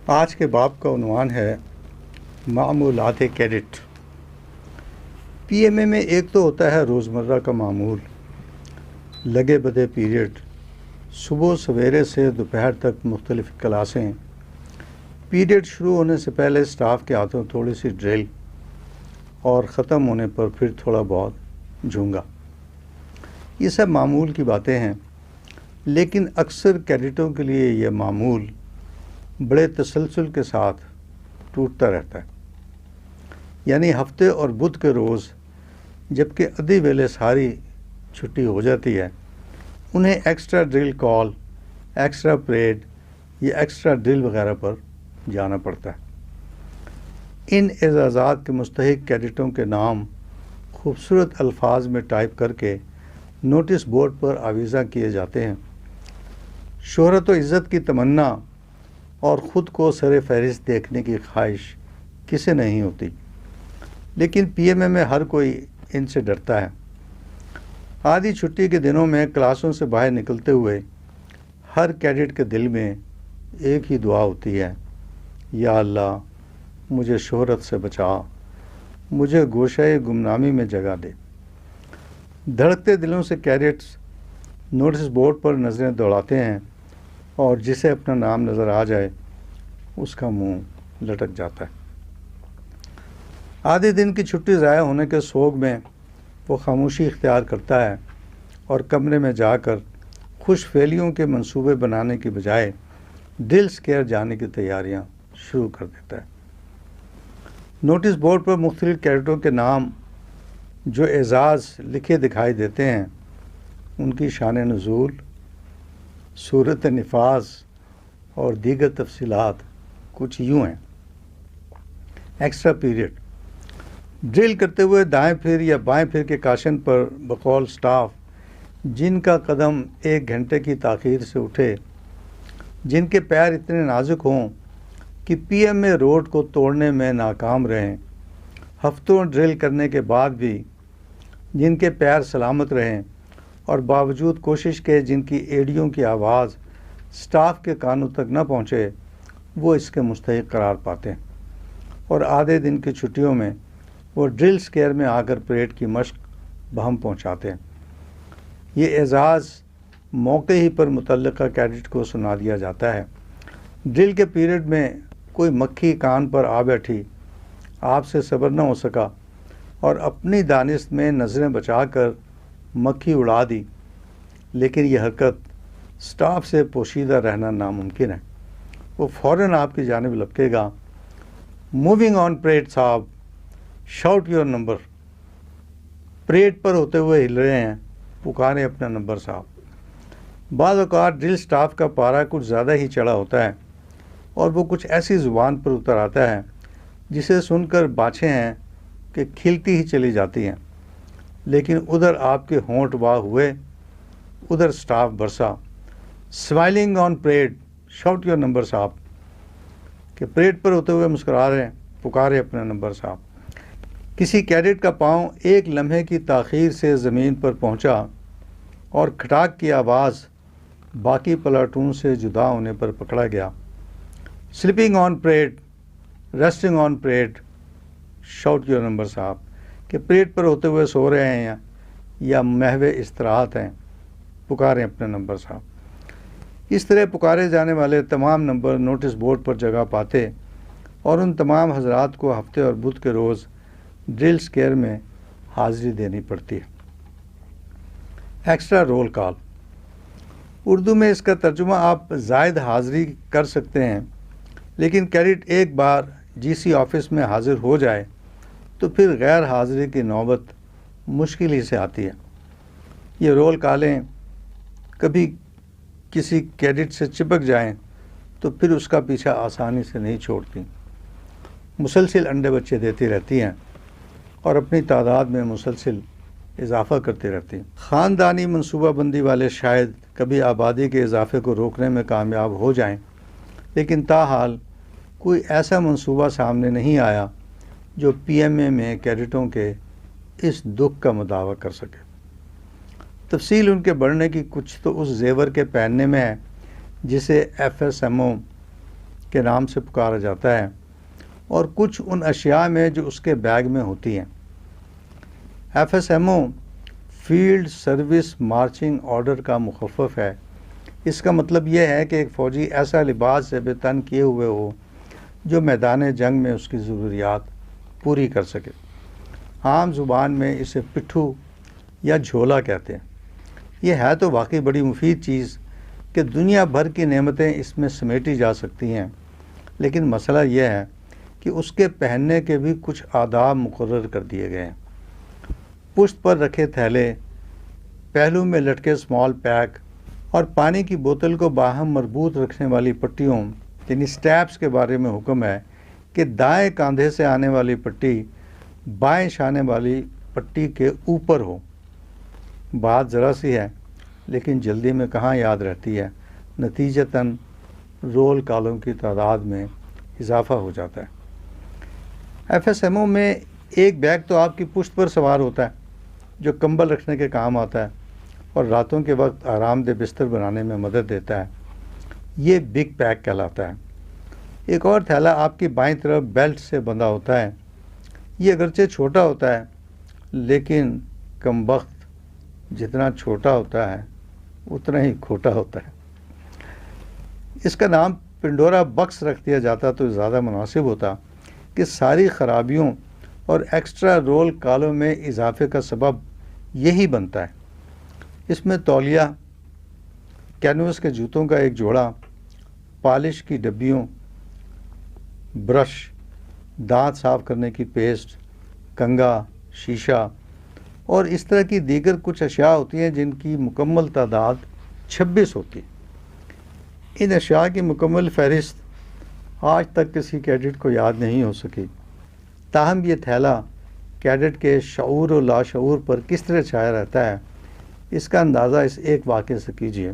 آج کے باب کا عنوان ہے معمولات کیڈٹ۔ پی ایم اے میں ایک تو ہوتا ہے روزمرہ کا معمول، لگے بدے پیریڈ، صبح سویرے سے دوپہر تک مختلف کلاسیں، پیریڈ شروع ہونے سے پہلے سٹاف کے ہاتھوں تھوڑی سی ڈرل اور ختم ہونے پر پھر تھوڑا بہت جھونگا۔ یہ سب معمول کی باتیں ہیں، لیکن اکثر کیڈٹوں کے لیے یہ معمول بڑے تسلسل کے ساتھ ٹوٹتا رہتا ہے۔ یعنی ہفتے اور بدھ کے روز جبکہ ادھی ویلے ساری چھٹی ہو جاتی ہے، انہیں ایکسٹرا ڈرل کال، ایکسٹرا پریڈ یا ایکسٹرا ڈرل وغیرہ پر جانا پڑتا ہے۔ ان اعزازات کے مستحق کیڈٹوں کے نام خوبصورت الفاظ میں ٹائپ کر کے نوٹس بورڈ پر آویزاں کیے جاتے ہیں۔ شہرت و عزت کی تمنا اور خود کو سر فہرست دیکھنے کی خواہش کسے نہیں ہوتی، لیکن پی ایم اے میں ہر کوئی ان سے ڈرتا ہے۔ آدھی چھٹی کے دنوں میں کلاسوں سے باہر نکلتے ہوئے ہر کیڈٹ کے دل میں ایک ہی دعا ہوتی ہے، یا اللہ مجھے شہرت سے بچا، مجھے گوشۂ گمنامی میں جگہ دے۔ دھڑکتے دلوں سے کیڈٹس نوٹس بورڈ پر نظریں دوڑاتے ہیں اور جسے اپنا نام نظر آ جائے اس کا منہ لٹک جاتا ہے۔ آدھے دن کی چھٹی ضائع ہونے کے سوگ میں وہ خاموشی اختیار کرتا ہے اور کمرے میں جا کر خوش فعلیوں کے منصوبے بنانے کی بجائے ڈرل سکیئر جانے کی تیاریاں شروع کر دیتا ہے۔ نوٹس بورڈ پر مختلف کیڈٹوں کے نام جو اعزاز لکھے دکھائی دیتے ہیں، ان کی شان نزول، صورت نفاذ اور دیگر تفصیلات کچھ یوں ہیں۔ ایکسٹرا پیریڈ، ڈرل کرتے ہوئے دائیں پھر یا بائیں پھر کے کاشن پر بقول سٹاف جن کا قدم 1 گھنٹے کی تاخیر سے اٹھے، جن کے پیر اتنے نازک ہوں کہ پی ایم اے روڈ کو توڑنے میں ناکام رہیں، ہفتوں ڈرل کرنے کے بعد بھی جن کے پیر سلامت رہیں اور باوجود کوشش کے جن کی ایڑیوں کی آواز سٹاف کے کانوں تک نہ پہنچے، وہ اس کے مستحق قرار پاتے ہیں اور آدھے دن کی چھٹیوں میں وہ ڈرل سکیئر میں آ کر پریڈ کی مشق بہم پہنچاتے ہیں۔ یہ اعزاز موقع ہی پر متعلقہ کیڈٹ کو سنا دیا جاتا ہے۔ ڈرل کے پیریڈ میں کوئی مکھی کان پر آ بیٹھی، آپ سے صبر نہ ہو سکا اور اپنی دانست میں نظریں بچا کر مکھی اڑا دی، لیکن یہ حرکت سٹاف سے پوشیدہ رہنا ناممکن ہے۔ وہ فوراً آپ کی جانب لپکے گا، موونگ آن پریڈ صاحب، شاؤٹ یور نمبر۔ پریڈ پر ہوتے ہوئے ہل رہے ہیں، پکاریں اپنا نمبر صاحب۔ بعض اوقات ڈرل سٹاف کا پارا کچھ زیادہ ہی چڑھا ہوتا ہے اور وہ کچھ ایسی زبان پر اتر آتا ہے جسے سن کر باچھیں ہیں کہ کھلتی ہی چلی جاتی ہیں، لیکن ادھر آپ کے ہونٹ واہ ہوئے، ادھر staff Birsa, smiling on parade, shout your number صاحب، کہ پریڈ پر ہوتے ہوئے مسکرا رہے ہیں، پکارے اپنا نمبر صاحب۔ کسی کیڈٹ کا پاؤں ایک لمحے کی تاخیر سے زمین پر پہنچا اور کھٹاک کی آواز باقی پلاٹون سے جدا ہونے پر پکڑا گیا۔ Sleeping on parade, resting on parade, shout your number صاحب، کہ پریڈ پر ہوتے ہوئے سو رہے ہیں یا محو استراحت ہیں، پکاریں اپنا نمبر صاحب۔ اس طرح پکارے جانے والے تمام نمبر نوٹس بورڈ پر جگہ پاتے اور ان تمام حضرات کو ہفتے اور بدھ کے روز ڈرل سکیئر میں حاضری دینی پڑتی ہے۔ ایکسٹرا رول کال، اردو میں اس کا ترجمہ آپ زائد حاضری کر سکتے ہیں، لیکن کیڈٹ ایک بار جی سی آفس میں حاضر ہو جائے تو پھر غیر حاضری کی نوبت مشکل ہی سے آتی ہے۔ یہ رول کالیں کبھی کسی کیڈٹ سے چپک جائیں تو پھر اس کا پیچھا آسانی سے نہیں چھوڑتی، مسلسل انڈے بچے دیتی رہتی ہیں اور اپنی تعداد میں مسلسل اضافہ کرتی رہتی ہیں۔ خاندانی منصوبہ بندی والے شاید کبھی آبادی کے اضافے کو روکنے میں کامیاب ہو جائیں، لیکن تاحال کوئی ایسا منصوبہ سامنے نہیں آیا جو پی ایم اے میں کیڈٹوں کے اس دکھ کا مداوع کر سکے۔ تفصیل ان کے بڑھنے کی کچھ تو اس زیور کے پہننے میں ہے جسے ایف ایس ایم او کے نام سے پکارا جاتا ہے اور کچھ ان اشیاء میں جو اس کے بیگ میں ہوتی ہیں۔ F S M O field service marching order کا مخفف ہے۔ اس کا مطلب یہ ہے کہ ایک فوجی ایسا لباس سے بے تن کیے ہوئے ہو جو میدان جنگ میں اس کی ضروریات پوری کر سکے۔ عام زبان میں اسے پٹھو یا جھولا کہتے ہیں۔ یہ ہے تو واقعی بڑی مفید چیز کہ دنیا بھر کی نعمتیں اس میں سمیٹی جا سکتی ہیں، لیکن مسئلہ یہ ہے کہ اس کے پہننے کے بھی کچھ آداب مقرر کر دیے گئے ہیں۔ پشت پر رکھے تھیلے، پہلو میں لٹکے اسمال پیک اور پانی کی بوتل کو باہم مربوط رکھنے والی پٹیوں یعنی سٹیپس کے بارے میں حکم ہے کہ دائیں کاندھے سے آنے والی پٹی بائیں شانے والی پٹی کے اوپر ہو۔ بات ذرا سی ہے لیکن جلدی میں کہاں یاد رہتی ہے، نتیجتاً رول کالوں کی تعداد میں اضافہ ہو جاتا ہے۔ ایف ایس ایم او میں ایک بیگ تو آپ کی پشت پر سوار ہوتا ہے جو کمبل رکھنے کے کام آتا ہے اور راتوں کے وقت آرام دہ بستر بنانے میں مدد دیتا ہے۔ یہ بگ پیک کہلاتا ہے۔ ایک اور تھیلا آپ کی بائیں طرف بیلٹ سے بندھا ہوتا ہے۔ یہ اگرچہ چھوٹا ہوتا ہے لیکن کمبخت جتنا چھوٹا ہوتا ہے اتنا ہی کھوٹا ہوتا ہے۔ اس کا نام پنڈورا بکس رکھ دیا جاتا تو زیادہ مناسب ہوتا کہ ساری خرابیوں اور ایکسٹرا رول کالوں میں اضافے کا سبب یہی بنتا ہے۔ اس میں تولیہ، کینوس کے جوتوں کا ایک جوڑا، پالش کی ڈبیوں، برش، دانت صاف کرنے کی پیسٹ، کنگھا، شیشہ اور اس طرح کی دیگر کچھ اشیاء ہوتی ہیں جن کی مکمل تعداد 26 ہوتی ہے۔ ان اشیاء کی مکمل فہرست آج تک کسی کیڈٹ کو یاد نہیں ہو سکی، تاہم یہ تھیلا کیڈٹ کے شعور و لاشعور پر کس طرح چھایا رہتا ہے اس کا اندازہ اس ایک واقعے سے کیجیے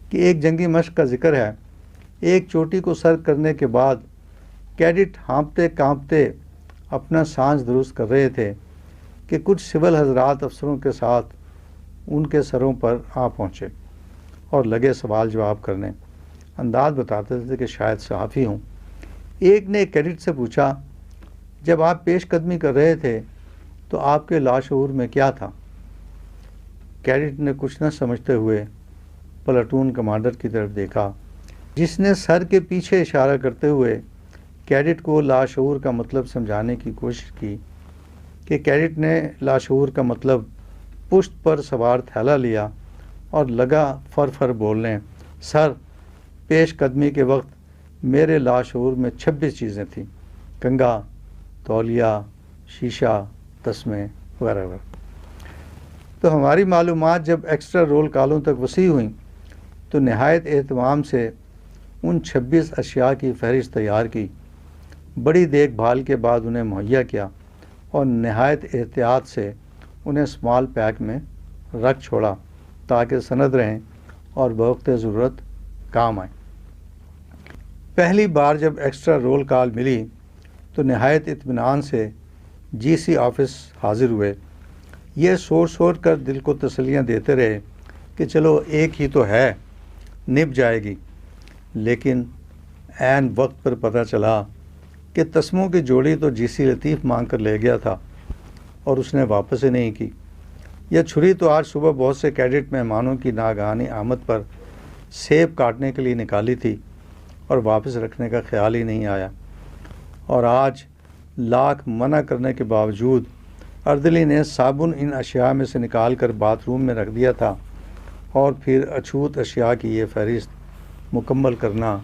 کہ ایک جنگی مشق کا ذکر ہے۔ ایک چوٹی کو سر کرنے کے بعد کیڈٹ ہانپتے کانپتے اپنا سانز درست کر رہے تھے کہ کچھ سول حضرات افسروں کے ساتھ ان کے سروں پر آ پہنچے اور لگے سوال جواب کرنے۔ انداز بتاتے تھے کہ شاید صحافی ہوں۔ ایک نے ایک کیڈٹ سے پوچھا، جب آپ پیش قدمی کر رہے تھے تو آپ کے لاشعور میں کیا تھا؟ کیڈٹ نے کچھ نہ سمجھتے ہوئے پلاٹون کمانڈر کی طرف دیکھا، جس نے سر کے پیچھے اشارہ کرتے ہوئے کیڈٹ کو لاشعور کا مطلب سمجھانے کی کوشش کی کہ کیڈٹ نے لاشعور کا مطلب پشت پر سوار تھیلا لیا اور لگا فر فر بولنے، سر، پیش قدمی کے وقت میرے لاشعور میں 26 چیزیں تھیں، کنگھا، تولیہ، شیشہ، تسمے وغیرہ وغیرہ۔ تو ہماری معلومات جب ایکسٹرا رول کالوں تک وسیع ہوئیں تو نہایت اہتمام سے ان 26 اشیاء کی فہرست تیار کی، بڑی دیکھ بھال کے بعد انہیں مہیا کیا اور نہایت احتیاط سے انہیں اسمال پیک میں رکھ چھوڑا تاکہ سند رہیں اور بوقت ضرورت کام آئیں۔ پہلی بار جب ایکسٹرا رول کال ملی تو نہایت اطمینان سے جی سی آفس حاضر ہوئے، یہ سوچ کر دل کو تسلیاں دیتے رہے کہ چلو ایک ہی تو ہے، نب جائے گی، لیکن عین وقت پر پتہ چلا کہ تسموں کی جوڑی تو جی سی لطیف مانگ کر لے گیا تھا اور اس نے واپس ہی نہیں کی۔ یہ چھری تو آج صبح بہت سے کیڈٹ مہمانوں کی ناگہانی آمد پر سیب کاٹنے کے لیے نکالی تھی اور واپس رکھنے کا خیال ہی نہیں آیا، اور آج لاکھ منع کرنے کے باوجود اردلی نے صابن ان اشیاء میں سے نکال کر باتھ روم میں رکھ دیا تھا اور پھر اچھوت اشیاء کی یہ فہرست مکمل کرنا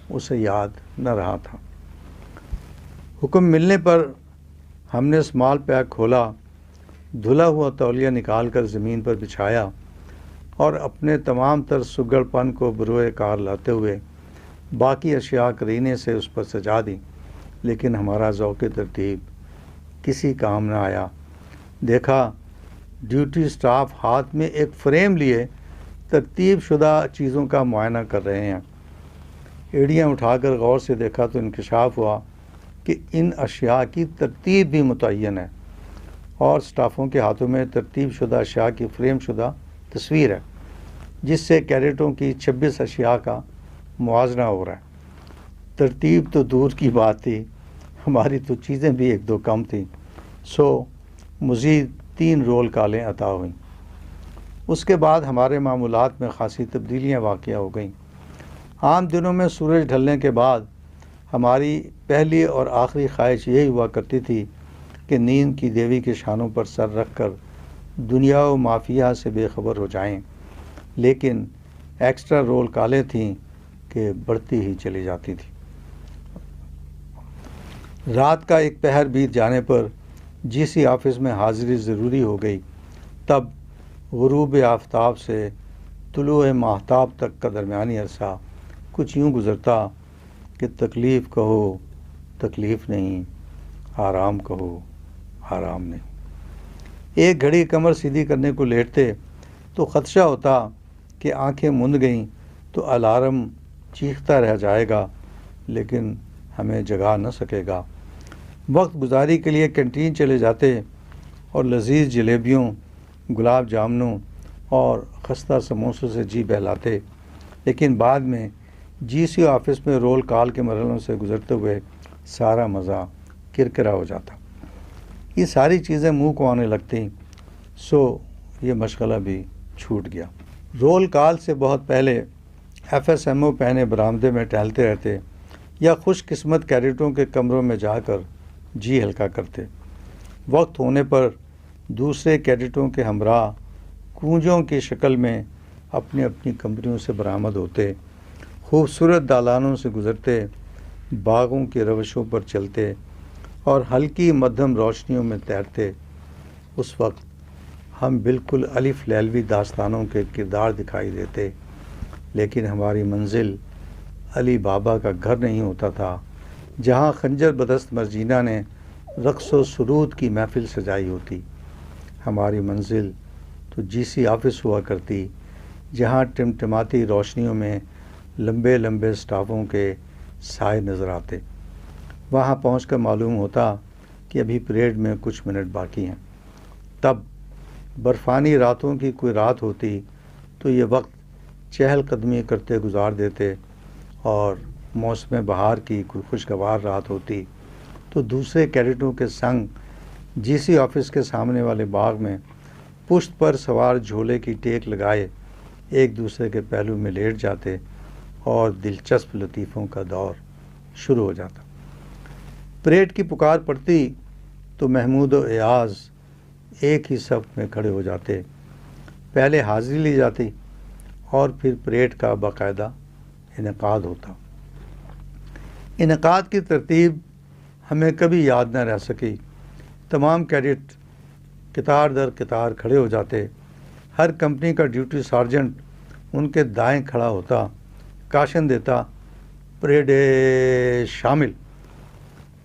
اسے یاد نہ رہا تھا۔ حکم ملنے پر ہم نے اسمال پیک کھولا، دھلا ہوا تولیہ نکال کر زمین پر بچھایا اور اپنے تمام تر سگڑ پن کو بروئے کار لاتے ہوئے باقی اشیاء کرینے سے اس پر سجا دی، لیکن ہمارا ذوق ترتیب کسی کام نہ آیا۔ دیکھا ڈیوٹی سٹاف ہاتھ میں ایک فریم لیے ترتیب شدہ چیزوں کا معائنہ کر رہے ہیں۔ ایڑیاں اٹھا کر غور سے دیکھا تو انکشاف ہوا کہ ان اشیاء کی ترتیب بھی متعین ہے اور سٹافوں کے ہاتھوں میں ترتیب شدہ اشیاء کی فریم شدہ تصویر ہے، جس سے کیڈٹوں کی 26 اشیاء کا موازنہ ہو رہا ہے۔ ترتیب تو دور کی بات تھی، ہماری تو چیزیں بھی ایک دو کم تھیں، سو مزید 3 رول کالیں عطا ہوئیں۔ اس کے بعد ہمارے معمولات میں خاصی تبدیلیاں واقع ہو گئیں۔ عام دنوں میں سورج ڈھلنے کے بعد ہماری پہلی اور آخری خواہش یہی ہوا کرتی تھی کہ نیند کی دیوی کے شانوں پر سر رکھ کر دنیا و مافیا سے بے خبر ہو جائیں، لیکن ایکسٹرا رول کالیں تھیں کہ بڑھتی ہی چلی جاتی تھی۔ رات کا ایک پہر بیت جانے پر جی سی آفس میں حاضری ضروری ہو گئی۔ تب غروب آفتاب سے طلوع ماہتاب تک کا درمیانی عرصہ کچھ یوں گزرتا کہ تکلیف کہو تکلیف نہیں، آرام کہو آرام نہیں۔ ایک گھڑی کمر سیدھی کرنے کو لیٹتے تو خدشہ ہوتا کہ آنکھیں مند گئیں تو الارم چیختا رہ جائے گا لیکن ہمیں جگا نہ سکے گا۔ وقت گزاری کے لیے کینٹین چلے جاتے اور لذیذ جلیبیوں، گلاب جامنوں اور خستہ سموسوں سے جی بہلاتے، لیکن بعد میں جی سی آفس میں رول کال کے مرحلوں سے گزرتے ہوئے سارا مزہ کرکرا ہو جاتا۔ یہ ساری چیزیں منہ کو آنے لگتیں، سو یہ مشغلہ بھی چھوٹ گیا۔ رول کال سے بہت پہلے ایف ایس ایم او پہنے برآمدے میں ٹہلتے رہتے یا خوش قسمت کیڈٹوں کے کمروں میں جا کر جی ہلکا کرتے۔ وقت ہونے پر دوسرے کیڈٹوں کے ہمراہ کونجوں کی شکل میں اپنی اپنی کمپنیوں سے برآمد ہوتے، خوبصورت دالانوں سے گزرتے، باغوں کی روشوں پر چلتے اور ہلکی مدھم روشنیوں میں تیرتے۔ اس وقت ہم بالکل الف لیلوی داستانوں کے کردار دکھائی دیتے، لیکن ہماری منزل علی بابا کا گھر نہیں ہوتا تھا جہاں خنجر بدست مرجینہ نے رقص و سرود کی محفل سجائی ہوتی۔ ہماری منزل تو جی سی آفس ہوا کرتی جہاں ٹمٹماتی روشنیوں میں لمبے لمبے سٹافوں کے سائے نظر آتے۔ وہاں پہنچ کر معلوم ہوتا کہ ابھی پریڈ میں کچھ منٹ باقی ہیں۔ تب برفانی راتوں کی کوئی رات ہوتی تو یہ وقت چہل قدمی کرتے گزار دیتے، اور موسم بہار کی کوئی خوشگوار رات ہوتی تو دوسرے کیڈٹوں کے سنگ جی سی آفس کے سامنے والے باغ میں پشت پر سوار جھولے کی ٹیک لگائے ایک دوسرے کے پہلو میں لیٹ جاتے اور دلچسپ لطیفوں کا دور شروع ہو جاتا۔ پریڈ کی پکار پڑتی تو محمود و ایاز ایک ہی صف میں کھڑے ہو جاتے، پہلے حاضری لی جاتی اور پھر پریڈ کا باقاعدہ انعقاد ہوتا۔ انعقاد کی ترتیب ہمیں کبھی یاد نہ رہ سکی۔ تمام کیڈٹ قطار در قطار کھڑے ہو جاتے، ہر کمپنی کا ڈیوٹی سارجنٹ ان کے دائیں کھڑا ہوتا، کاشن دیتا، پریڈ شامل۔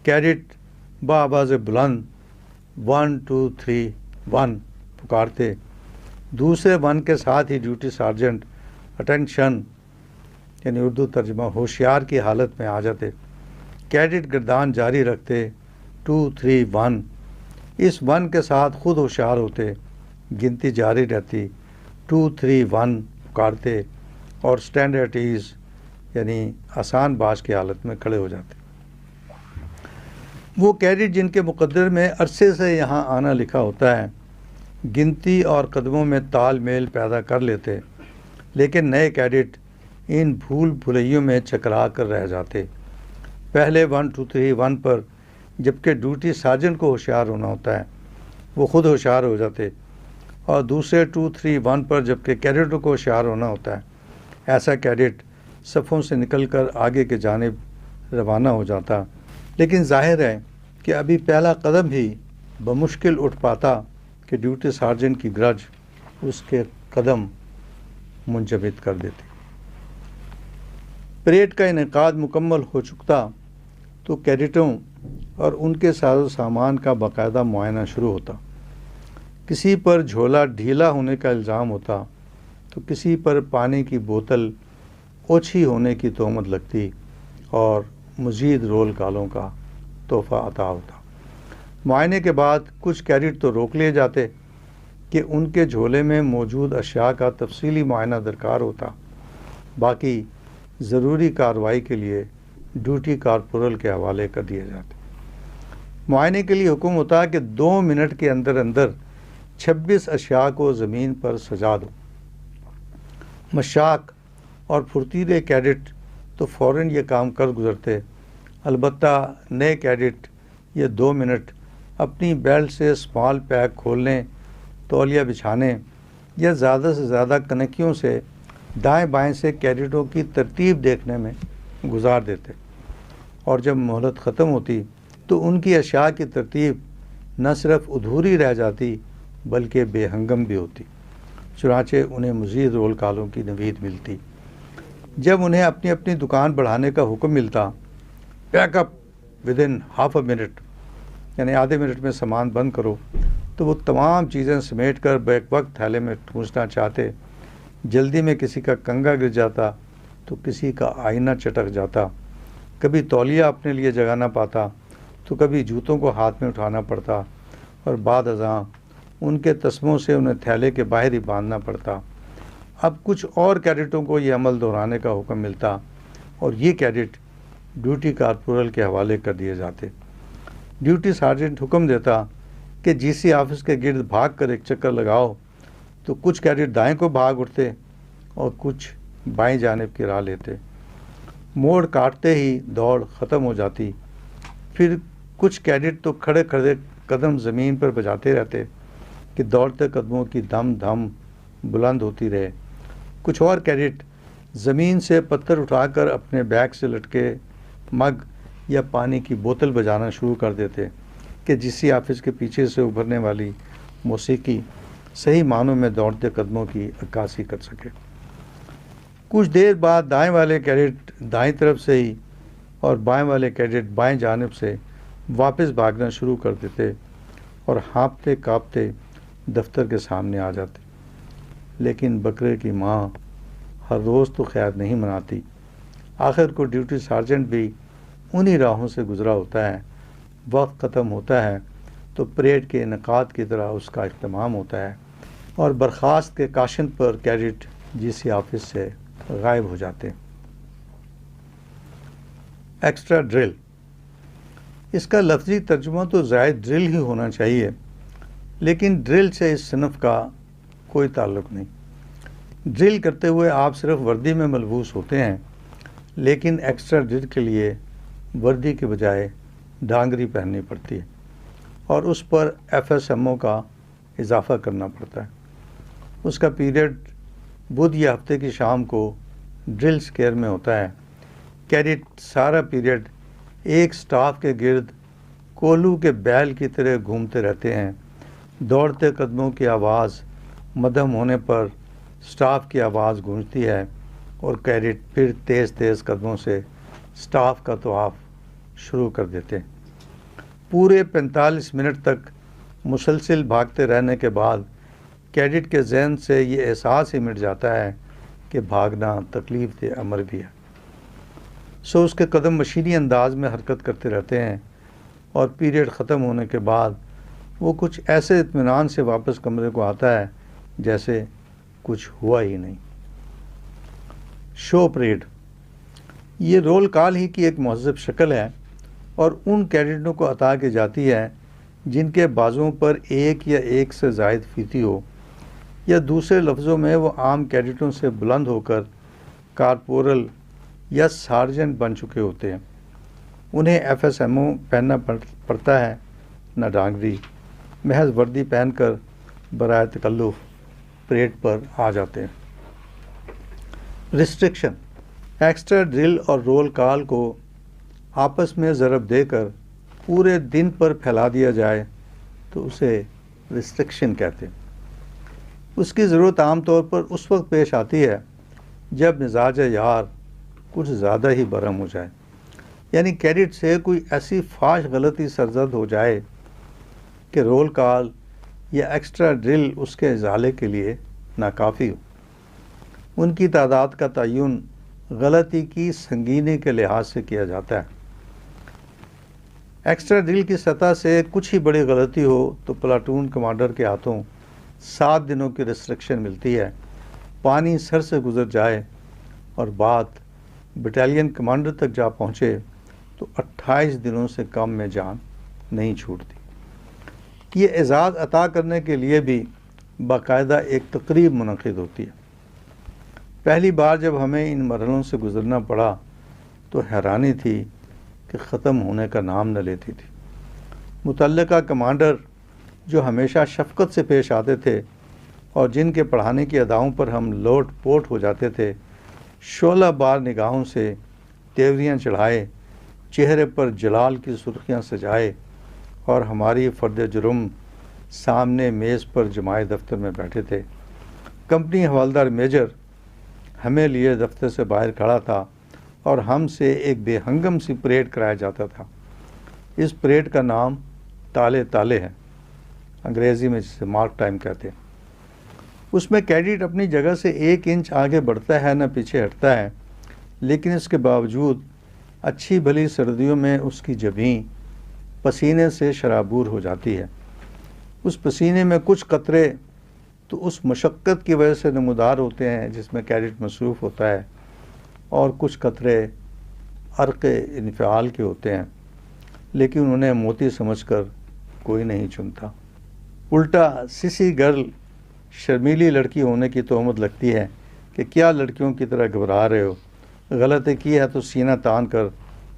کیڈٹ بآواز بلند 1 2 3 1 پکارتے، دوسرے 1 کے ساتھ ہی ڈیوٹی سارجنٹ اٹینشن یعنی اردو ترجمہ ہوشیار کی حالت میں آ جاتے۔ کیڈٹ گردان جاری رکھتے 2 3 1، اس 1 کے ساتھ خود ہوشیار ہوتے، گنتی جاری رہتی، 2 3 1 پکارتے اور اسٹینڈ ایٹ ایز یعنی آسان باش کی حالت میں کھڑے ہو جاتے۔ وہ کیڈٹ جن کے مقدر میں عرصے سے یہاں آنا لکھا ہوتا ہے گنتی اور قدموں میں تال میل پیدا کر لیتے، لیکن نئے کیڈٹ ان بھول بھلیوں میں چکرا کر رہ جاتے۔ پہلے 1 2 3 1 پر جبکہ ڈیوٹی سارجنٹ کو ہوشیار ہونا ہوتا ہے وہ خود ہوشیار ہو جاتے، اور دوسرے 2 3 1 پر جبکہ کیڈٹوں کو ہوشیار ہونا ہوتا ہے ایسا کیڈٹ صفوں سے نکل کر آگے کی جانب روانہ ہو جاتا، لیکن ظاہر ہے کہ ابھی پہلا قدم ہی بمشکل اٹھ پاتا کہ ڈیوٹی سارجنٹ کی گرج اس کے قدم منجمد کر دیتی۔ پریڈ کا انعقاد مکمل ہو چکتا تو کیڈٹوں اور ان کے ساز و سامان کا باقاعدہ معائنہ شروع ہوتا۔ کسی پر جھولا ڈھیلا ہونے کا الزام ہوتا تو کسی پر پانی کی بوتل اوچھی ہونے کی تہمت لگتی اور مزید رول کالوں کا تحفہ عطا ہوتا۔ معائنے کے بعد کچھ کیڈٹ تو روک لیے جاتے کہ ان کے جھولے میں موجود اشیاء کا تفصیلی معائنہ درکار ہوتا، باقی ضروری کارروائی کے لیے ڈیوٹی کارپورل کے حوالے کر دیے جاتے۔ معائنے کے لیے حکم ہوتا کہ 2 منٹ کے اندر اندر 26 اشیاء کو زمین پر سجا دو۔ مشاق اور پھرتیلے کیڈٹ تو فوراً یہ کام کر گزرتے، البتہ نئے کیڈٹ یہ 2 منٹ اپنی بیلٹ سے اسمال پیک کھولنے، تولیہ بچھانے یا زیادہ سے زیادہ کنکیوں سے دائیں بائیں سے کیڈٹوں کی ترتیب دیکھنے میں گزار دیتے، اور جب مہلت ختم ہوتی تو ان کی اشیاء کی ترتیب نہ صرف ادھوری رہ جاتی بلکہ بے ہنگم بھی ہوتی، چنانچہ انہیں مزید رول کالوں کی نوید ملتی۔ جب انہیں اپنی اپنی دکان بڑھانے کا حکم ملتا، pack up within half a minute, یعنی آدھے منٹ میں سامان بند کرو، تو وہ تمام چیزیں سمیٹ کر بیک وقت تھیلے میں ٹھونسنا چاہتے۔ جلدی میں کسی کا کنگا گر جاتا تو کسی کا آئینہ چٹک جاتا، کبھی تولیہ اپنے لیے جگہ نہ پاتا تو کبھی جوتوں کو ہاتھ میں اٹھانا پڑتا، اور بعد ازاں ان کے تسموں سے انہیں تھیلے کے باہر ہی باندھنا پڑتا۔ اب کچھ اور کیڈٹوں کو یہ عمل دہرانے کا حکم ملتا، اور یہ کیڈٹ ڈیوٹی کارپورل کے حوالے کر دیے جاتے۔ ڈیوٹی سارجنٹ حکم دیتا کہ جی سی آفس کے گرد بھاگ کر ایک چکر لگاؤ، تو کچھ کیڈٹ دائیں کو بھاگ اٹھتے اور کچھ بائیں جانب کی راہ لیتے۔ موڑ کاٹتے ہی دوڑ ختم ہو جاتی، پھر کچھ کیڈٹ تو کھڑے کھڑے قدم زمین پر بجاتے رہتے کہ دوڑتے قدموں کی دم دھم بلند ہوتی رہے۔ کچھ اور کیڈٹ زمین سے پتھر اٹھا کر اپنے بیگ سے لٹکے مگ یا پانی کی بوتل بجانا شروع کر دیتے کہ جی سی آفس کے پیچھے سے ابھرنے والی موسیقی صحیح معنوں میں دوڑتے قدموں کی عکاسی کر سکے۔ کچھ دیر بعد دائیں والے کیڈٹ دائیں طرف سے ہی اور بائیں والے کیڈٹ بائیں جانب سے واپس بھاگنا شروع کر دیتے اور ہانپتے کانپتے دفتر کے سامنے آ جاتے۔ لیکن بکرے کی ماں ہر روز تو خیر نہیں مناتی، آخر کو ڈیوٹی سارجنٹ بھی انہی راہوں سے گزرا ہوتا ہے۔ وقت ختم ہوتا ہے تو پریڈ کے انعقاد کی طرح اس کا اہتمام ہوتا ہے، اور برخاست کے کاشن پر کیڈٹ جی سی آفس سے غائب ہو جاتے ہیں۔ ایکسٹرا ڈرل، اس کا لفظی ترجمہ تو زائد ڈرل ہی ہونا چاہیے، لیکن ڈرل سے اس صنف کا کوئی تعلق نہیں۔ ڈرل کرتے ہوئے آپ صرف وردی میں ملبوس ہوتے ہیں، لیکن ایکسٹرا ڈرل کے لیے وردی کے بجائے ڈانگری پہننی پڑتی ہے، اور اس پر ایف ایس ایم او کا اضافہ کرنا پڑتا ہے۔ اس کا پیریڈ بدھ یا ہفتے کی شام کو ڈرل سکیئر میں ہوتا ہے۔ کیڈٹ سارا پیریڈ ایک سٹاف کے گرد کولو کے بیل کی طرح گھومتے رہتے ہیں۔ دوڑتے قدموں کی آواز مدھم ہونے پر سٹاف کی آواز گونجتی ہے، اور کیڈٹ پھر تیز تیز قدموں سے سٹاف کا طواف شروع کر دیتے ہیں۔ پورے 45 منٹ تک مسلسل بھاگتے رہنے کے بعد کیڈٹ کے ذہن سے یہ احساس ہی مٹ جاتا ہے کہ بھاگنا تکلیف دہ امر بھی ہے، سو اس کے قدم مشینی انداز میں حرکت کرتے رہتے ہیں، اور پیریڈ ختم ہونے کے بعد وہ کچھ ایسے اطمینان سے واپس کمرے کو آتا ہے جیسے کچھ ہوا ہی نہیں۔ شو پریڈ، یہ رول کال ہی کی ایک مہذب شکل ہے، اور ان کیڈٹوں کو عطا کی جاتی ہے جن کے بازوؤں پر ایک یا ایک سے زائد فیتی ہو، یا دوسرے لفظوں میں وہ عام کیڈٹوں سے بلند ہو کر کارپورل یا سارجنٹ بن چکے ہوتے ہیں۔ انہیں ایف ایس ایم او پہننا پڑتا ہے، نہ ڈانگری، محض وردی پہن کر برائے تکلف پریڈ پر آ جاتے ہیں۔ ریسٹرکشن، ایکسٹرا ڈرل اور رول کال کو آپس میں ضرب دے کر پورے دن پر پھیلا دیا جائے تو اسے ریسٹرکشن کہتے ہیں۔ اس کی ضرورت عام طور پر اس وقت پیش آتی ہے جب مزاج یار کچھ زیادہ ہی برہم ہو جائے، یعنی کیڈٹ سے کوئی ایسی فاش غلطی سرزد ہو جائے کہ رول کال یا ایکسٹرا ڈرل اس کے ازالے کے لیے ناکافی ہو۔ ان کی تعداد کا تعین غلطی کی سنگینی کے لحاظ سے کیا جاتا ہے۔ ایکسٹرا ڈرل کی سطح سے کچھ ہی بڑی غلطی ہو تو پلاٹون کمانڈر کے ہاتھوں 7 دنوں کی ریسٹرکشن ملتی ہے، پانی سر سے گزر جائے اور بات بٹالین کمانڈر تک جا پہنچے تو 28 دنوں سے کم میں جان نہیں چھوٹتی۔ یہ اعزاز عطا کرنے کے لیے بھی باقاعدہ ایک تقریب منعقد ہوتی ہے۔ پہلی بار جب ہمیں ان مرحلوں سے گزرنا پڑا تو حیرانی تھی کہ ختم ہونے کا نام نہ لیتی تھی۔ متعلقہ کمانڈر جو ہمیشہ شفقت سے پیش آتے تھے اور جن کے پڑھانے کی اداؤں پر ہم لوٹ پوٹ ہو جاتے تھے، شعلہ بار نگاہوں سے تیوریاں چڑھائے، چہرے پر جلال کی سرخیاں سجائے اور ہماری فرد جرم سامنے میز پر جمائے دفتر میں بیٹھے تھے۔ کمپنی حوالدار میجر ہمیں لیے دفتر سے باہر کھڑا تھا اور ہم سے ایک بے ہنگم سی پریڈ کرایا جاتا تھا۔ اس پریڈ کا نام تالے تالے ہے، انگریزی میں جسے مارک ٹائم کہتے ہیں۔ اس میں کیڈٹ اپنی جگہ سے 1 انچ آگے بڑھتا ہے نہ پیچھے ہٹتا ہے، لیکن اس کے باوجود اچھی بھلی سردیوں میں اس کی جبیں پسینے سے شرابور ہو جاتی ہے۔ اس پسینے میں کچھ قطرے تو اس مشقت کی وجہ سے نمودار ہوتے ہیں جس میں کیڈٹ مصروف ہوتا ہے، اور کچھ قطرے عرق انفعال کے ہوتے ہیں، لیکن انہیں موتی سمجھ کر کوئی نہیں چنتا۔ الٹا سسی گرل، شرمیلی لڑکی ہونے کی تہمت لگتی ہے کہ کیا لڑکیوں کی طرح گھبرا رہے ہو، غلطی کی ہے تو سینہ تان کر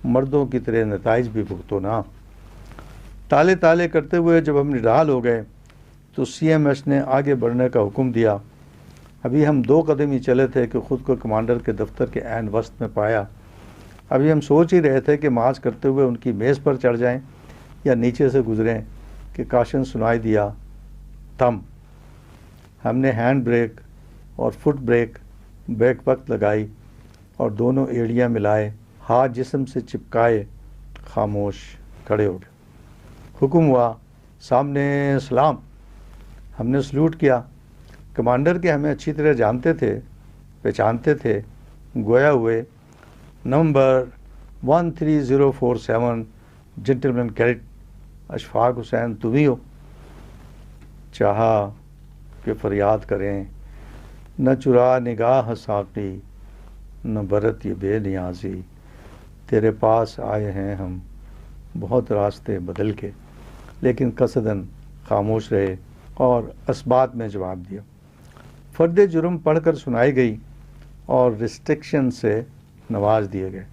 مردوں کی طرح نتائج بھی بھگتو نا۔ تالے تالے کرتے ہوئے جب ہم نڈال ہو گئے تو سی ایم ایس نے آگے بڑھنے کا حکم دیا۔ ابھی ہم 2 قدم ہی چلے تھے کہ خود کو کمانڈر کے دفتر کے عین وسط میں پایا۔ ابھی ہم سوچ ہی رہے تھے کہ مارچ کرتے ہوئے ان کی میز پر چڑھ جائیں یا نیچے سے گزریں کہ کاشن سنائی دیا، تھم۔ ہم نے ہینڈ بریک اور فٹ بریک بیک وقت لگائی اور دونوں ایڑیاں ملائے، ہاتھ جسم سے چپکائے، خاموش کھڑے ہو گئے۔ حکم ہوا، سامنے سلام۔ ہم نے سلوٹ کیا۔ کمانڈر کے ہمیں اچھی طرح جانتے تھے، پہچانتے تھے، گویا ہوئے نمبر 13047 جنٹلمین کیڈٹ اشفاق حسین تو بھی ہو؟ چاہا کہ فریاد کریں، نہ چرا نگاہ ساقی، نہ برت یہ بے نیازی، تیرے پاس آئے ہیں ہم بہت راستے بدل کے، لیکن قصداً خاموش رہے اور اسبات میں جواب دیا۔ فرد جرم پڑھ کر سنائی گئی اور ریسٹرکشن سے نواز دیے گئے۔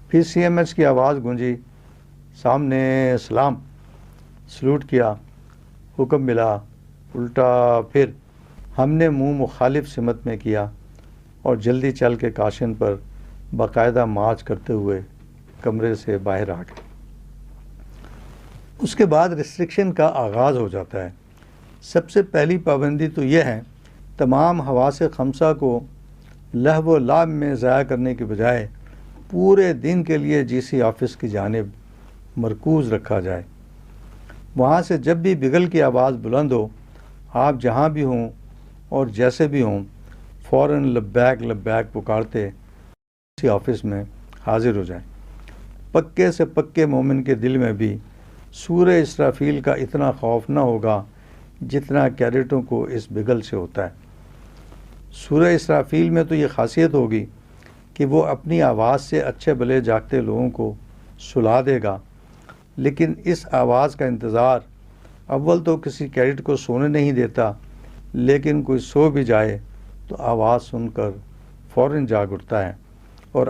پھر سی ایم ایس کی آواز گونجی، سامنے سلام۔ سلوٹ کیا، حکم ملا، الٹا پھر ہم نے منہ مخالف سمت میں کیا اور جلدی چل کے کاشن پر باقاعدہ مارچ کرتے ہوئے کمرے سے باہر آ گئے۔ اس کے بعد ریسٹرکشن کا آغاز ہو جاتا ہے۔ سب سے پہلی پابندی تو یہ ہے، تمام حواس خمسہ کو لہو و لعب میں ضائع کرنے کے بجائے پورے دن کے لیے جی سی آفس کی جانب مرکوز رکھا جائے۔ وہاں سے جب بھی بگل کی آواز بلند ہو، آپ جہاں بھی ہوں اور جیسے بھی ہوں، فوراً لبیک لبیک پکارتے جی سی آفس میں حاضر ہو جائیں۔ پکے سے پکے مومن کے دل میں بھی سورہ اسرافیل کا اتنا خوف نہ ہوگا جتنا کیڈٹوں کو اس بگل سے ہوتا ہے۔ سورہ اسرافیل میں تو یہ خاصیت ہوگی کہ وہ اپنی آواز سے اچھے بھلے جاگتے لوگوں کو سلا دے گا، لیکن اس آواز کا انتظار اول تو کسی کیڈٹ کو سونے نہیں دیتا، لیکن کوئی سو بھی جائے تو آواز سن کر فوراً جاگ اٹھتا ہے اور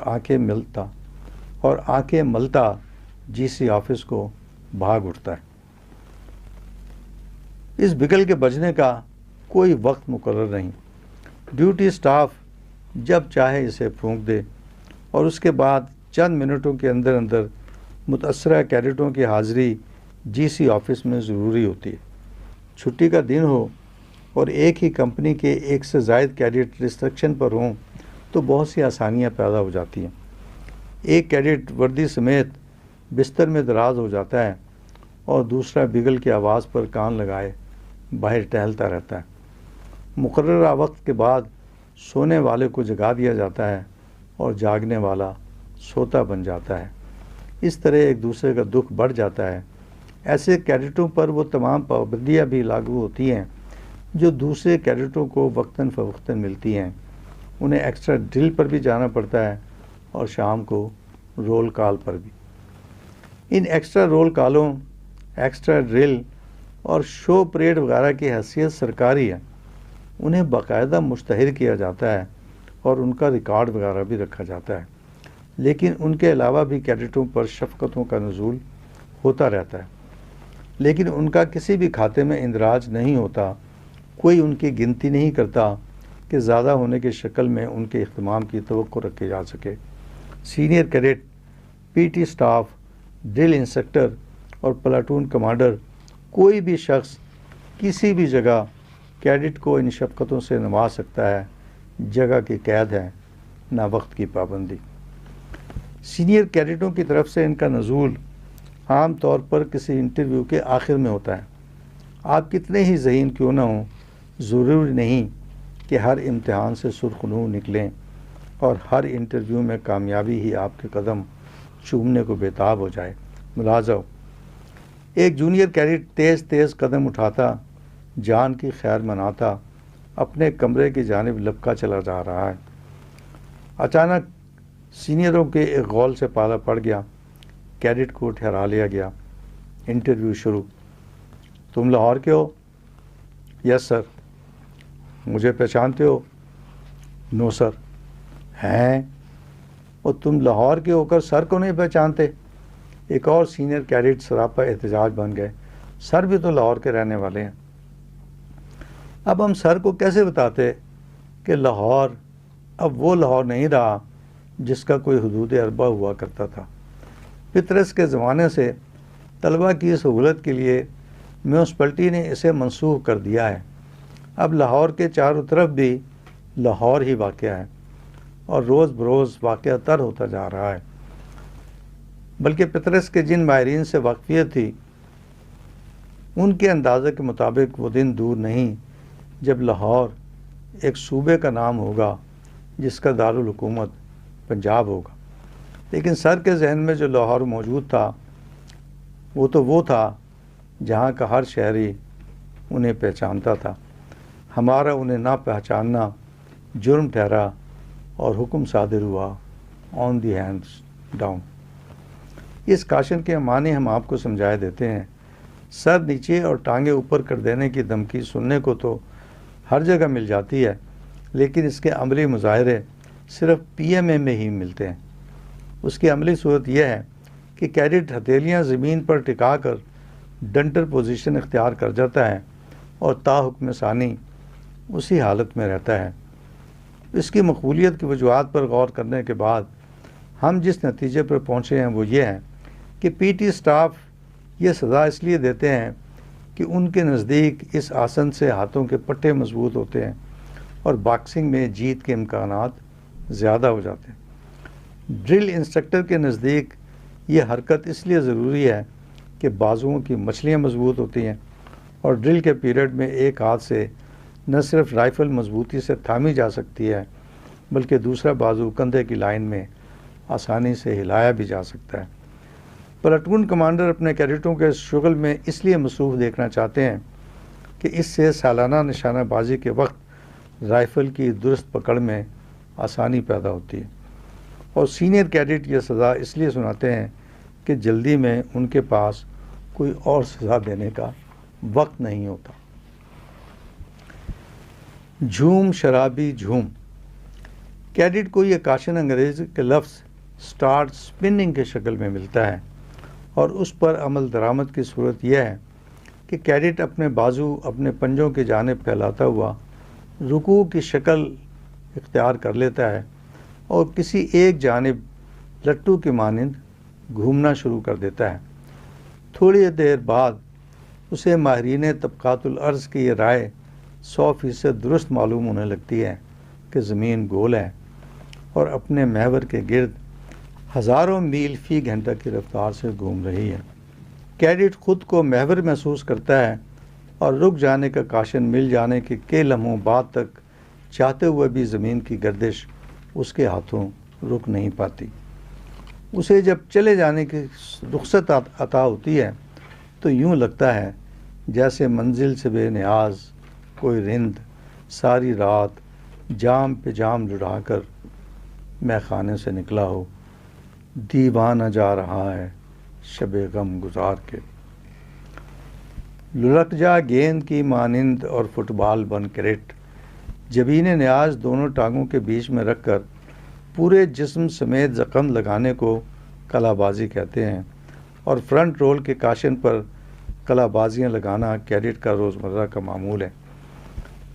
آنکھیں ملتا جی سی آفس کو بھاگ اٹھتا ہے۔ اس بگل کے بجنے کا کوئی وقت مقرر نہیں، ڈیوٹی سٹاف جب چاہے اسے پھونک دے، اور اس کے بعد چند منٹوں کے اندر اندر متاثرہ کیڈٹوں کی حاضری جی سی آفس میں ضروری ہوتی ہے۔ چھٹی کا دن ہو اور ایک ہی کمپنی کے 1 سے زائد کیڈٹ ریسٹرکشن پر ہوں تو بہت سی آسانیاں پیدا ہو جاتی ہیں۔ ایک کیڈٹ وردی سمیت بستر میں دراز ہو جاتا ہے اور دوسرا بگل کی آواز پر کان لگائے باہر ٹہلتا رہتا ہے۔ مقررہ وقت کے بعد سونے والے کو جگا دیا جاتا ہے اور جاگنے والا سوتا بن جاتا ہے۔ اس طرح ایک دوسرے کا دکھ بڑھ جاتا ہے۔ ایسے کیڈٹوں پر وہ تمام پابندیاں بھی لاگو ہوتی ہیں جو دوسرے کیڈٹوں کو وقتاً فوقتاً ملتی ہیں۔ انہیں ایکسٹرا ڈرل پر بھی جانا پڑتا ہے اور شام کو رول کال پر بھی۔ ان ایکسٹرا رول کالوں، ایکسٹرا ڈرل اور شو پریڈ وغیرہ کی حیثیت سرکاری ہے، انہیں باقاعدہ مشتہر کیا جاتا ہے اور ان کا ریکارڈ وغیرہ بھی رکھا جاتا ہے، لیکن ان کے علاوہ بھی کیڈٹوں پر شفقتوں کا نزول ہوتا رہتا ہے، لیکن ان کا کسی بھی کھاتے میں اندراج نہیں ہوتا، کوئی ان کی گنتی نہیں کرتا کہ زیادہ ہونے کی شکل میں ان کے اہتمام کی توقع رکھی جا سکے۔ Senior cadet, P T staff, drill instructor اور پلاٹون کمانڈر، کوئی بھی شخص کسی بھی جگہ کیڈٹ کو ان شفقتوں سے نواز سکتا ہے۔ جگہ کی قید ہے، نہ وقت کی پابندی۔ سینئر کیڈٹوں کی طرف سے ان کا نزول عام طور پر کسی انٹرویو کے آخر میں ہوتا ہے۔ آپ کتنے ہی ذہین کیوں نہ ہوں، ضروری نہیں کہ ہر امتحان سے سرخرو نکلیں اور ہر انٹرویو میں کامیابی ہی آپ کے قدم چومنے کو بےتاب ہو جائے۔ ملاحظہ، ایک جونیئر کیڈٹ تیز تیز قدم اٹھاتا، جان کی خیر مناتا، اپنے کمرے کی جانب لپکا چلا جا رہا ہے۔ اچانک سینئروں کے ایک غول سے پالا پڑ گیا، کیڈٹ کو ٹھہرا لیا گیا۔ انٹرویو شروع۔ تم لاہور کے ہو؟ یس سر۔ مجھے پہچانتے ہو؟ نو سر۔ ہیں؟ اور تم لاہور کے ہو کر سر کو نہیں پہچانتے؟ ایک اور سینئر کیڈٹ سراپا احتجاج بن گئے، سر بھی تو لاہور کے رہنے والے ہیں۔ اب ہم سر کو کیسے بتاتے کہ لاہور اب وہ لاہور نہیں رہا جس کا کوئی حدود اربع ہوا کرتا تھا۔ پطرس کے زمانے سے طلبہ کی سہولت کے لیے میونسپلٹی نے اسے منسوخ کر دیا ہے۔ اب لاہور کے چاروں طرف بھی لاہور ہی واقع ہے اور روز بروز واقعہ تر ہوتا جا رہا ہے۔ بلکہ پطرس کے جن ماہرین سے واقفیت تھی، ان کے اندازے کے مطابق وہ دن دور نہیں جب لاہور ایک صوبے کا نام ہوگا جس کا دارالحکومت پنجاب ہوگا۔ لیکن سر کے ذہن میں جو لاہور موجود تھا وہ تھا جہاں کا ہر شہری انہیں پہچانتا تھا۔ ہمارا انہیں نہ پہچاننا جرم ٹھہرا اور حکم صادر ہوا، آن دی ہینڈز ڈاؤن۔ اس کاشن کے معنی ہم آپ کو سمجھائے دیتے ہیں۔ سر نیچے اور ٹانگیں اوپر کر دینے کی دھمکی سننے کو تو ہر جگہ مل جاتی ہے، لیکن اس کے عملی مظاہرے صرف پی ایم اے میں ہی ملتے ہیں۔ اس کی عملی صورت یہ ہے کہ کیڈٹ ہتھیلیاں زمین پر ٹکا کر ڈنٹر پوزیشن اختیار کر جاتا ہے اور تا حکم ثانی اسی حالت میں رہتا ہے۔ اس کی مقبولیت کی وجوہات پر غور کرنے کے بعد ہم جس نتیجے پر پہنچے ہیں وہ یہ ہے کہ پی ٹی سٹاف یہ سزا اس لیے دیتے ہیں کہ ان کے نزدیک اس آسن سے ہاتھوں کے پٹے مضبوط ہوتے ہیں اور باکسنگ میں جیت کے امکانات زیادہ ہو جاتے ہیں۔ ڈرل انسٹرکٹر کے نزدیک یہ حرکت اس لیے ضروری ہے کہ بازوؤں کی مچھلیاں مضبوط ہوتی ہیں اور ڈرل کے پیریڈ میں ایک ہاتھ سے نہ صرف رائفل مضبوطی سے تھامی جا سکتی ہے بلکہ دوسرا بازو کندھے کی لائن میں آسانی سے ہلایا بھی جا سکتا ہے۔ پلاٹون کمانڈر اپنے کیڈٹوں کے شغل میں اس لیے مصروف دیکھنا چاہتے ہیں کہ اس سے سالانہ نشانہ بازی کے وقت رائفل کی درست پکڑ میں آسانی پیدا ہوتی ہے، اور سینئر کیڈٹ یہ سزا اس لیے سناتے ہیں کہ جلدی میں ان کے پاس کوئی اور سزا دینے کا وقت نہیں ہوتا۔ جھوم شرابی جھوم۔ کیڈٹ کو یہ کاشن انگریزی کے لفظ سٹارٹ سپننگ کے شکل میں ملتا ہے، اور اس پر عمل درآمد کی صورت یہ ہے کہ کیڈٹ اپنے بازو اپنے پنجوں کی جانب پھیلاتا ہوا رکوع کی شکل اختیار کر لیتا ہے اور کسی ایک جانب لٹو کے مانند گھومنا شروع کر دیتا ہے۔ تھوڑی دیر بعد اسے ماہرین طبقات الارض کی یہ رائے 100% درست معلوم ہونے لگتی ہے کہ زمین گول ہے اور اپنے محور کے گرد ہزاروں میل فی گھنٹہ کی رفتار سے گھوم رہی ہے۔ کیڈٹ خود کو محور محسوس کرتا ہے اور رک جانے کا کاشن مل جانے کے کئی لمحوں بعد تک چاہتے ہوئے بھی زمین کی گردش اس کے ہاتھوں رک نہیں پاتی۔ اسے جب چلے جانے کی رخصت عطا ہوتی ہے تو یوں لگتا ہے جیسے منزل سے بے نیاز کوئی رند ساری رات جام پہ جام لڑا کر میں خانے سے نکلا ہو، دیوانہ جا رہا ہے شب غم گزار کے۔ لڑک جا گیند کی مانند اور فٹ بال بن کرٹ، جبین نیاز دونوں ٹانگوں کے بیچ میں رکھ کر پورے جسم سمیت زخم لگانے کو کلا بازی کہتے ہیں، اور فرنٹ رول کے کاشن پر کلا بازیاں لگانا کیڈٹ کا روزمرہ کا معمول ہے۔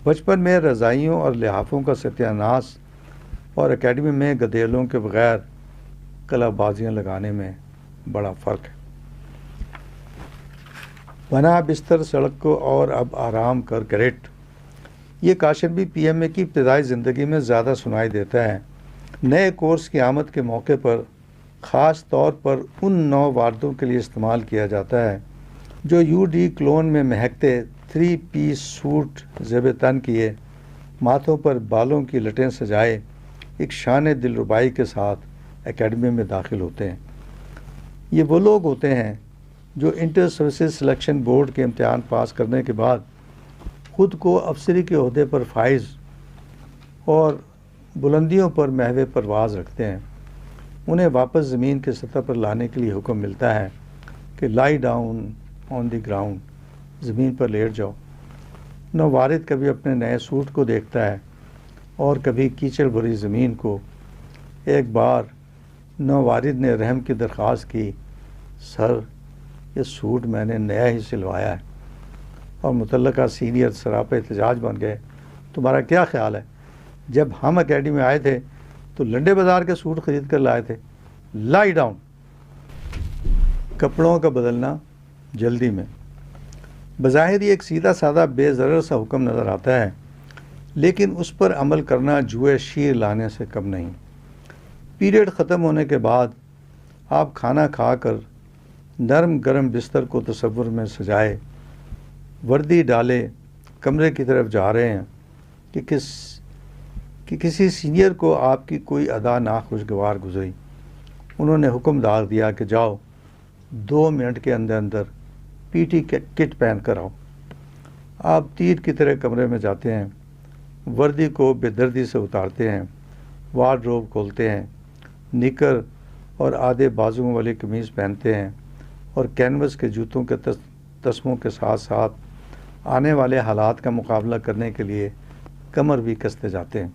بچپن میں رضائیوں اور لحافوں کا ستیہ ناش اور اکیڈمی میں گدیلوں کے بغیر کلا بازیاں لگانے میں بڑا فرق ہے۔ بنا بستر سڑک کو اور اب آرام کر کرٹ، یہ کاشن بھی پی ایم اے کی ابتدائی زندگی میں زیادہ سنائی دیتا ہے۔ نئے کورس کی آمد کے موقع پر خاص طور پر ان نو واردوں کے لیے استعمال کیا جاتا ہے جو یو ڈی کلون میں مہکتے 3 پیس سوٹ زیب تن کیے، ماتھوں پر بالوں کی لٹیں سجائے ایک شان دلربائی کے ساتھ اکیڈمی میں داخل ہوتے ہیں۔ یہ وہ لوگ ہوتے ہیں جو انٹر سروسز سلیکشن بورڈ کے امتحان پاس کرنے کے بعد خود کو افسری کے عہدے پر فائز اور بلندیوں پر محو پرواز رکھتے ہیں۔ انہیں واپس زمین کے سطح پر لانے کے لیے حکم ملتا ہے کہ لائی ڈاؤن آن دی گراؤنڈ، زمین پر لیٹ جاؤ۔ نووارد کبھی اپنے نئے سوٹ کو دیکھتا ہے اور کبھی کیچڑ بھری زمین کو۔ ایک بار نووارد نے رحم کی درخواست کی، سر یہ سوٹ میں نے نیا ہی سلوایا ہے، اور متعلقہ سینئر سراپا احتجاج بن گئے، تمہارا کیا خیال ہے؟ جب ہم اکیڈمی میں آئے تھے تو لنڈے بازار کے سوٹ خرید کر لائے تھے، لائی ڈاؤن۔ کپڑوں کا بدلنا جلدی میں، بظاہر یہ ایک سیدھا سادہ بے ضرر سا حکم نظر آتا ہے، لیکن اس پر عمل کرنا جوئے شیر لانے سے کم نہیں۔ پیریڈ ختم ہونے کے بعد آپ کھانا کھا کر نرم گرم بستر کو تصور میں سجائے، وردی ڈالے کمرے کی طرف جا رہے ہیں کہ کسی سینئر کو آپ کی کوئی ادا ناخوشگوار گزری۔ انہوں نے حکم ڈال دیا کہ جاؤ 2 منٹ کے اندر اندر پی ٹی کٹ پہن کر آؤ۔ آپ تیر کی طرح کمرے میں جاتے ہیں، وردی کو بے دردی سے اتارتے ہیں، وارڈروب کھولتے ہیں، نکر اور آدھے بازوؤں والی قمیض پہنتے ہیں، اور کینوس کے جوتوں کے تسموں کے ساتھ ساتھ آنے والے حالات کا مقابلہ کرنے کے لیے کمر بھی کستے جاتے ہیں۔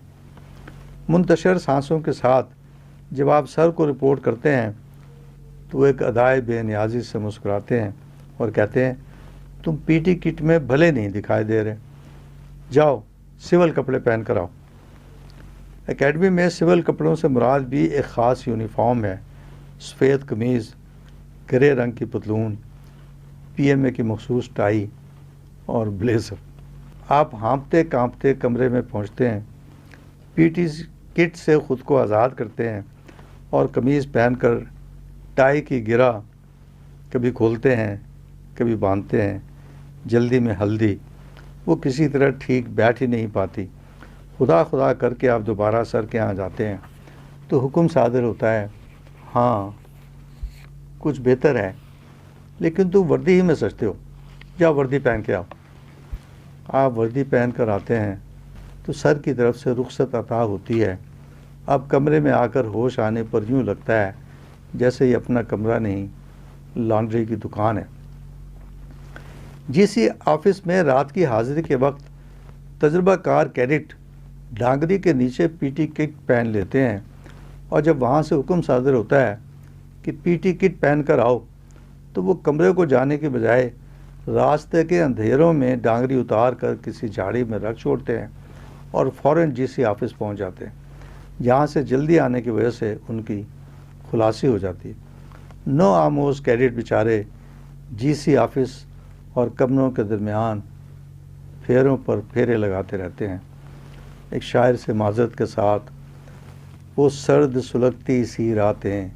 منتشر سانسوں کے ساتھ جب آپ سر کو رپورٹ کرتے ہیں تو ایک ادائے بے نیازی سے مسکراتے ہیں اور کہتے ہیں تم پی ٹی کٹ میں بھلے نہیں دکھائی دے رہے، جاؤ سول کپڑے پہن کر آؤ۔ اکیڈمی میں سول کپڑوں سے مراد بھی ایک خاص یونیفارم ہے، سفید قمیض، گرے رنگ کی پتلون، پی ایم اے کی مخصوص ٹائی اور بلیزر۔ آپ ہانپتے کانپتے کمرے میں پہنچتے ہیں، پی ٹی کٹ سے خود کو آزاد کرتے ہیں اور قمیض پہن کر ٹائی کی گرہ کبھی کھولتے ہیں کبھی باندھتے ہیں۔ جلدی میں ہلدی، وہ کسی طرح ٹھیک بیٹھ ہی نہیں پاتی۔ خدا خدا کر کے آپ دوبارہ سر کے یہاں جاتے ہیں تو حکم صادر ہوتا ہے، ہاں کچھ بہتر ہے، لیکن تم وردی ہی میں سجتے ہو، جاؤ وردی پہن کے آؤ۔ آپ وردی پہن کر آتے ہیں تو سر کی طرف سے رخصت عطا ہوتی ہے۔ اب کمرے میں آ کر ہوش آنے پر یوں لگتا ہے جیسے یہ اپنا کمرہ نہیں، لانڈری کی دکان ہے۔ جی سی آفس میں رات کی حاضری کے وقت تجربہ کار کیڈٹ ڈانگری کے نیچے پی ٹی کٹ پہن لیتے ہیں، اور جب وہاں سے حکم صادر ہوتا ہے کہ پی ٹی کٹ پہن کر آؤ تو وہ کمرے کو جانے کے بجائے راستے کے اندھیروں میں ڈانگری اتار کر کسی جھاڑی میں رکھ چھوڑتے ہیں اور فوراً جی سی آفس پہنچ جاتے ہیں، جہاں سے جلدی آنے کی وجہ سے ان کی خلاصی ہو جاتی ہے۔ نو آموز کیڈٹ بیچارے جی سی آفس اور کمروں کے درمیان پھیروں پر پھیرے لگاتے رہتے ہیں۔ ایک شاعر سے معذرت کے ساتھ، وہ سرد سلگتی سی راتیں،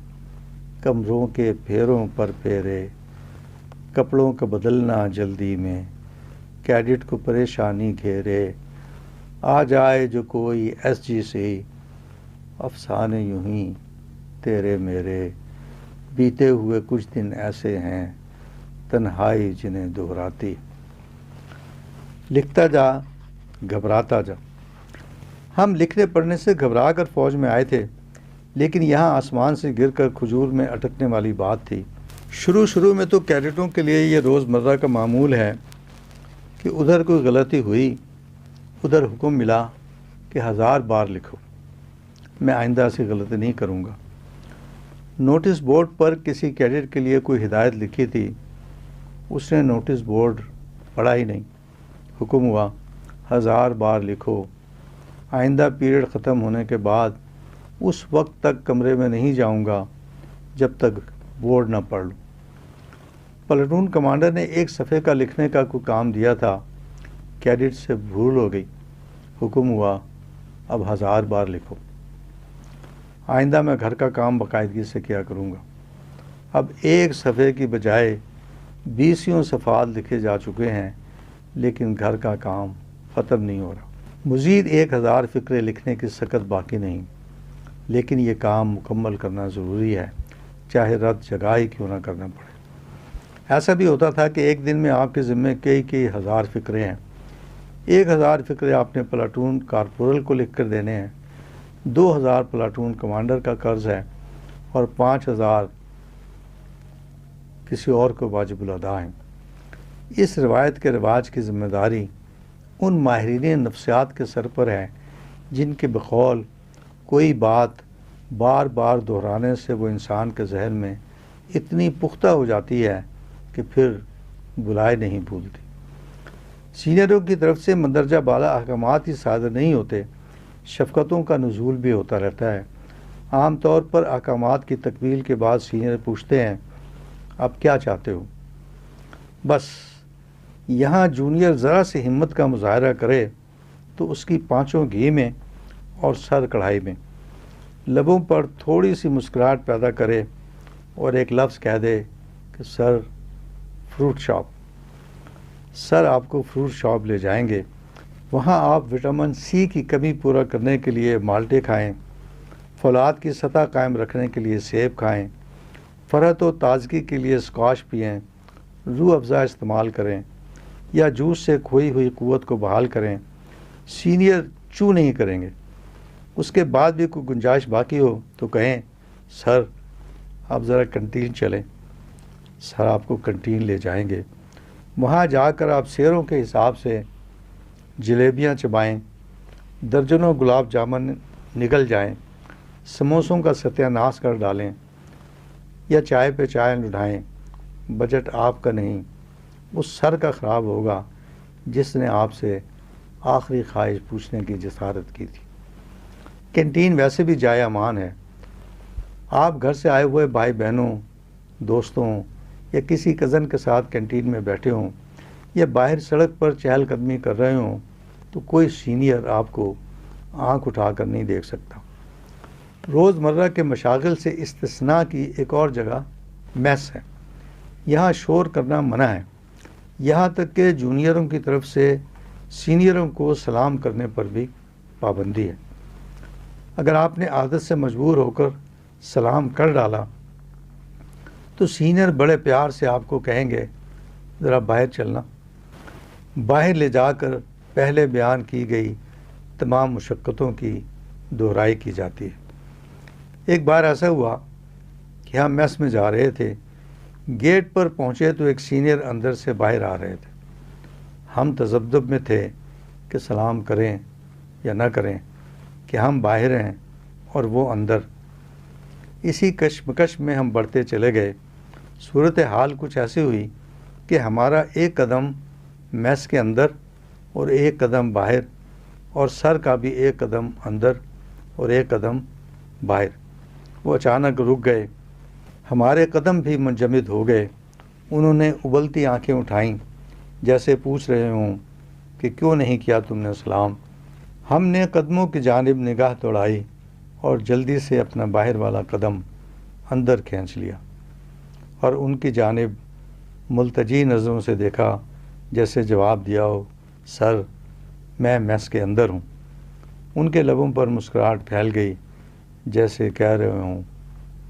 کمروں کے پھیروں پر پھیرے، کپڑوں کا بدلنا جلدی میں، کیڈٹ کو پریشانی گھیرے، آ جائے جو کوئی ایس جی سی، افسانے یوں ہی تیرے میرے، بیتے ہوئے کچھ دن ایسے ہیں، تنہائی جنہیں دہراتی۔ لکھتا جا گھبراتا جا۔ ہم لکھنے پڑھنے سے گھبرا کر فوج میں آئے تھے، لیکن یہاں آسمان سے گر کر کھجور میں اٹکنے والی بات تھی۔ شروع میں تو کیڈٹوں کے لیے یہ روزمرہ کا معمول ہے کہ ادھر کوئی غلطی ہوئی، ادھر حکم ملا کہ 1000 بار لکھو، میں آئندہ ایسی غلطی نہیں کروں گا۔ نوٹس بورڈ پر کسی کیڈٹ کے لیے کوئی ہدایت لکھی تھی، اس نے نوٹس بورڈ پڑھا ہی نہیں۔ حکم ہوا 1000 بار لکھو، آئندہ پیریڈ ختم ہونے کے بعد اس وقت تک کمرے میں نہیں جاؤں گا جب تک بورڈ نہ پڑھ لوں۔ پلٹون کمانڈر نے ایک صفحے کا لکھنے کا کوئی کام دیا تھا، کیڈٹ سے بھول ہو گئی۔ حکم ہوا اب 1000 بار لکھو، آئندہ میں گھر کا کام باقاعدگی سے کیا کروں گا۔ اب ایک صفحے کی بجائے 20 صفحات لکھے جا چکے ہیں، لیکن گھر کا کام ختم نہیں ہو رہا۔ مزید 1000 فقرے لکھنے کی سکت باقی نہیں، لیکن یہ کام مکمل کرنا ضروری ہے، چاہے رات جگا ہی کیوں نہ کرنا پڑے۔ ایسا بھی ہوتا تھا کہ ایک دن میں آپ کے ذمے کئی ہزار فقرے ہیں۔ 1000 فقرے آپ نے پلاٹون کارپورل کو لکھ کر دینے ہیں، 2000 پلاٹون کمانڈر کا قرض ہے، اور 5000 کسی اور کو واجب الادا ہیں۔ اس روایت کے رواج کی ذمہ داری ان ماہرین نفسیات کے سر پر ہے جن کے بقول کوئی بات بار بار دہرانے سے وہ انسان کے ذہن میں اتنی پختہ ہو جاتی ہے کہ پھر بلائے نہیں بھولتی۔ سینئروں کی طرف سے مندرجہ بالا احکامات ہی صادر نہیں ہوتے، شفقتوں کا نزول بھی ہوتا رہتا ہے۔ عام طور پر احکامات کی تکمیل کے بعد سینئر پوچھتے ہیں اب کیا چاہتے ہو؟ بس یہاں جونیئر ذرا سی ہمت کا مظاہرہ کرے تو اس کی پانچوں گھی میں اور سر کڑھائی میں، لبوں پر تھوڑی سی مسکراہٹ پیدا کرے اور ایک لفظ کہہ دے کہ سر فروٹ شاپ، سر آپ کو فروٹ شاپ لے جائیں گے، وہاں آپ وٹامن سی کی کمی پورا کرنے کے لیے مالٹے کھائیں، فولاد کی سطح قائم رکھنے کے لیے سیب کھائیں، فرحت و تازگی کے لیے اسکواش پئیں، روح افزا استعمال کریں یا جوس سے کھوئی ہوئی قوت کو بحال کریں۔ سینئر چو نہیں کریں گے۔ اس کے بعد بھی کوئی گنجائش باقی ہو تو کہیں سر آپ ذرا کنٹین چلیں، سر آپ کو کنٹین لے جائیں گے، وہاں جا کر آپ سیروں کے حساب سے جلیبیاں چبائیں، درجنوں گلاب جامن نگل جائیں، سموسوں کا ستیہ ناش کر ڈالیں یا چائے پہ چائے لٹھائیں۔ بجٹ آپ کا نہیں، اس سر کا خراب ہوگا جس نے آپ سے آخری خواہش پوچھنے کی جسارت کی تھی۔ کینٹین ویسے بھی جائے امان ہے۔ آپ گھر سے آئے ہوئے بھائی بہنوں، دوستوں یا کسی کزن کے ساتھ کینٹین میں بیٹھے ہوں یا باہر سڑک پر چہل قدمی کر رہے ہوں تو کوئی سینئر آپ کو آنکھ اٹھا کر نہیں دیکھ سکتا۔ روزمرہ کے مشاغل سے استثناء کی ایک اور جگہ میس ہے۔ یہاں شور کرنا منع ہے، یہاں تک کہ جونیئروں کی طرف سے سینئروں کو سلام کرنے پر بھی پابندی ہے۔ اگر آپ نے عادت سے مجبور ہو کر سلام کر ڈالا تو سینئر بڑے پیار سے آپ کو کہیں گے ذرا باہر چلنا۔ باہر لے جا کر پہلے بیان کی گئی تمام مشقتوں کی دہرائی کی جاتی ہے۔ ایک بار ایسا ہوا کہ ہم میس میں جا رہے تھے، گیٹ پر پہنچے تو ایک سینئر اندر سے باہر آ رہے تھے۔ ہم تذبذب میں تھے کہ سلام کریں یا نہ کریں، کہ ہم باہر ہیں اور وہ اندر۔ اسی کشمکش میں ہم بڑھتے چلے گئے۔ صورتحال کچھ ایسی ہوئی کہ ہمارا ایک قدم میس کے اندر اور ایک قدم باہر، اور سر کا بھی ایک قدم اندر اور ایک قدم باہر۔ وہ اچانک رک گئے، ہمارے قدم بھی منجمد ہو گئے۔ انہوں نے ابلتی آنکھیں اٹھائیں جیسے پوچھ رہے ہوں کہ کیوں نہیں کیا تم نے سلام۔ ہم نے قدموں کی جانب نگاہ دوڑائی اور جلدی سے اپنا باہر والا قدم اندر کھینچ لیا اور ان کی جانب ملتجی نظروں سے دیکھا، جیسے جواب دیا ہو سر میں میس کے اندر ہوں۔ ان کے لبوں پر مسکراہٹ پھیل گئی جیسے کہہ رہے ہوں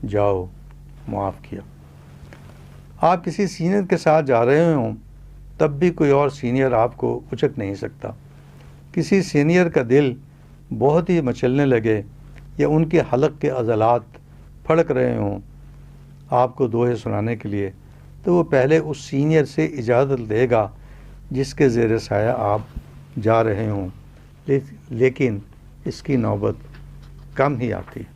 جاؤ معاف کیا۔ آپ کسی سینئر کے ساتھ جا رہے ہوں تب بھی کوئی اور سینئر آپ کو اچک نہیں سکتا۔ کسی سینئر کا دل بہت ہی مچلنے لگے یا ان کے حلق کے عضلات پھڑک رہے ہوں آپ کو دوہے سنانے کے لیے، تو وہ پہلے اس سینئر سے اجازت لے گا جس کے زیر سایہ آپ جا رہے ہوں، لیکن اس کی نوبت کم ہی آتی ہے۔